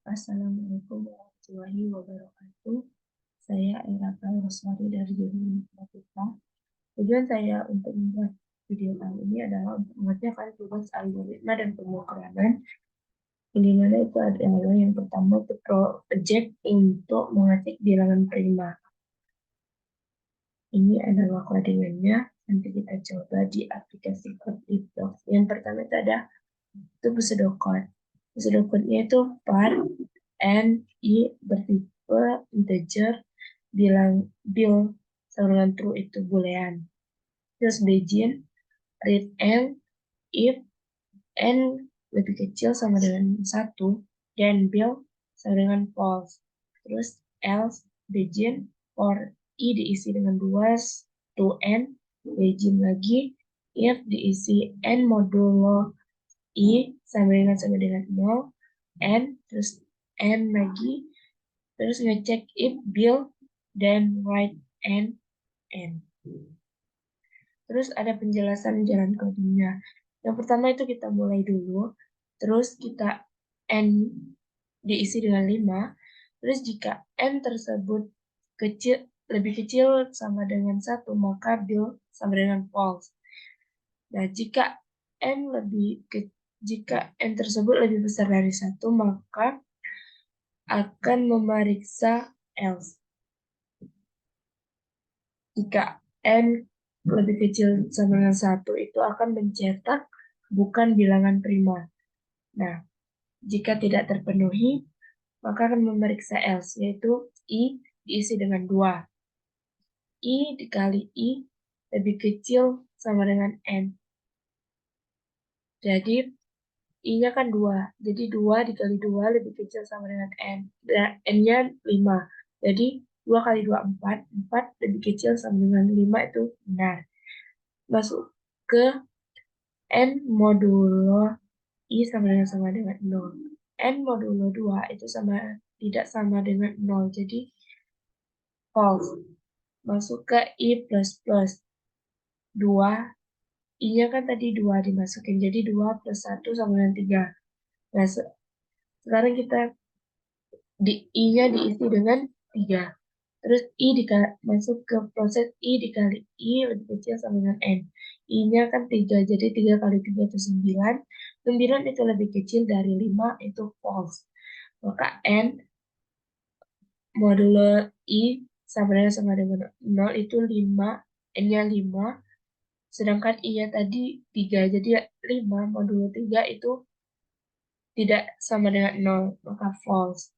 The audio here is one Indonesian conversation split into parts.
Assalamualaikum warahmatullahi wabarakatuh. Saya Era Roswari dari Jurusan Matematika. Tujuan saya untuk membuat video kali ini adalah untuk mengerjakan tugas algoritma dan pemrograman. Di mana itu adalah yang pertama itu project untuk mengetik bilangan prima. Ini adalah codingannya. Nanti kita coba di aplikasi Codeblock. Yang pertama itu ada pseudocode. Pseudocode-nya itu var and i bertipe integer, bilang bil sama dengan true itu boolean. Terus begin, read and if n lebih kecil sama dengan 1 dan bil sama dengan false. Terus else begin for i diisi dengan 2 to n, begin lagi if diisi n modulo i sama dengan 0, n terus n lagi, terus ngecek if bill dan write n. Terus ada penjelasan jalan codingnya. Yang pertama itu kita mulai dulu, terus kita n diisi dengan 5, terus jika n tersebut lebih kecil sama dengan 1, maka bill sama dengan false. Nah, jika n tersebut lebih besar dari 1, maka akan memeriksa else. Jika n lebih kecil sama dengan 1, itu akan mencetak bukan bilangan prima. Nah, jika tidak terpenuhi, maka akan memeriksa else, yaitu i diisi dengan 2. I dikali i lebih kecil sama dengan n. Jadi, i-nya kan 2. Jadi, 2 dikali 2 lebih kecil sama dengan n. Dan n-nya 5. Jadi, 2 kali 2, 4. 4 lebih kecil sama dengan 5 itu benar. Masuk ke n modulo i sama dengan 0. N modulo 2 itu tidak sama dengan 0. Jadi, false. Masuk ke i plus plus 2. I-nya kan tadi 2 dimasukin. Jadi, 2 plus 1 sama dengan 3. Nah, sekarang kita I-nya diisi dengan 3. Terus masuk ke proses I dikali I lebih kecil sama dengan N. I-nya kan 3, jadi 3 kali 3 itu 9. 9 itu lebih kecil dari 5, itu false. Maka N modulo I sama dengan 0 itu 5, N-nya 5. Sedangkan I-nya tadi 3, jadi 5 modulo 3 itu tidak sama dengan 0, maka false.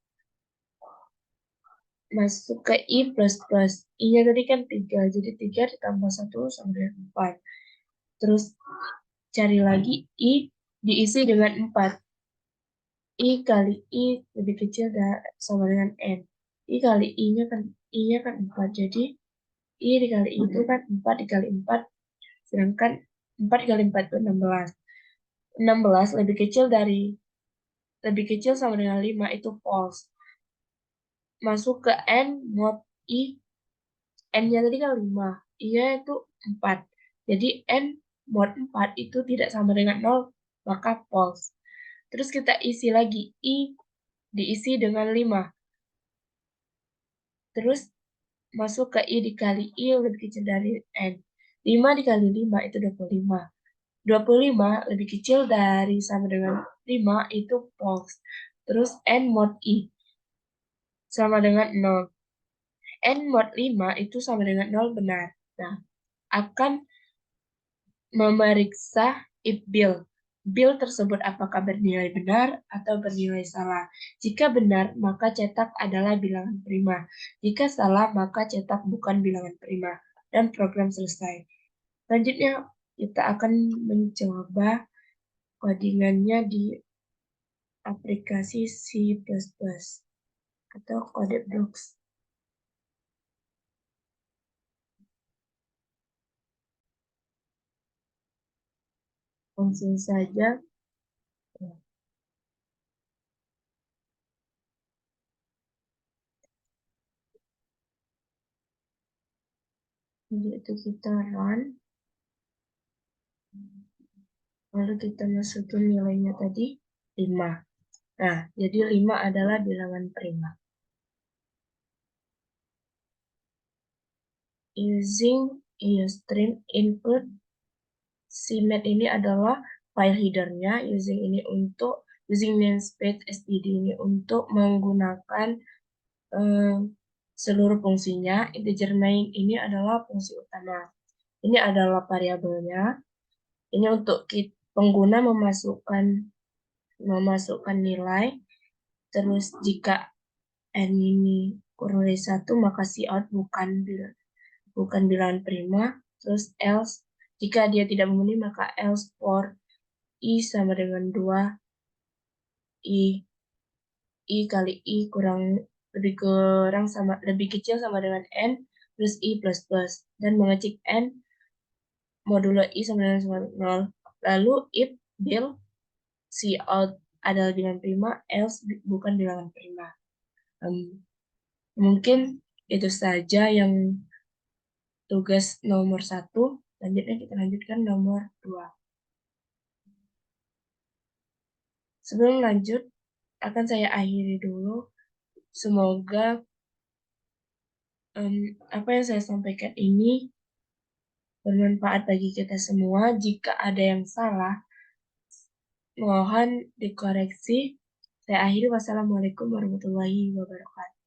Masuk ke i plus plus. I-nya tadi kan 3, jadi 3 ditambah 1 sama dengan 4. Terus cari lagi i diisi dengan 4. I kali i lebih kecil sama dengan n. I kali i-nya kan 4, jadi i dikali i itu kan 4 dikali 4, sedangkan 4 dikali 4 itu 16. 16 lebih kecil sama dengan 5, itu false. Masuk ke n mod i, n-nya tadi kan 5, i-nya itu 4. Jadi n mod 4 itu tidak sama dengan 0, maka false. Terus kita isi lagi, i diisi dengan 5. Terus masuk ke i dikali i lebih kecil dari n. 5 dikali 5 itu 25. 25 lebih kecil dari sama dengan 5, itu false. Terus n mod i sama dengan 0. N mod 5 itu sama dengan 0 benar. Nah, akan memeriksa if bill. Bill tersebut apakah bernilai benar atau bernilai salah. Jika benar, maka cetak adalah bilangan prima. Jika salah, maka cetak bukan bilangan prima. Dan program selesai. Selanjutnya, kita akan mencoba codingannya di aplikasi C++ atau Codeblock. Langsung saja. Jadi itu kita run. Lalu kita masukin nilainya tadi 5. Nah, jadi 5 adalah bilangan prima. Using Ustream input, CMAT ini adalah file header-nya, using namespace std ini untuk menggunakan seluruh fungsinya. Integer main ini adalah fungsi utama. Ini adalah variabelnya. Ini untuk pengguna memasukkan nilai. Terus jika n ini kurang dari 1, maka cout bukan bilangan prima. Terus else, jika dia tidak memenuhi, maka else for i sama dengan 2, i kali i lebih kecil sama dengan n, plus i plus plus, dan mengecek n modulo i sama dengan 0. Lalu if del cout adalah bilangan prima, else bukan bilangan prima. Mungkin itu saja yang tugas nomor 1. Selanjutnya kita lanjutkan nomor 2. Sebelum lanjut, akan saya akhiri dulu. Semoga apa yang saya sampaikan ini bermanfaat bagi kita semua. Jika ada yang salah, mohon dikoreksi. Saya akhiri. Wassalamualaikum warahmatullahi wabarakatuh.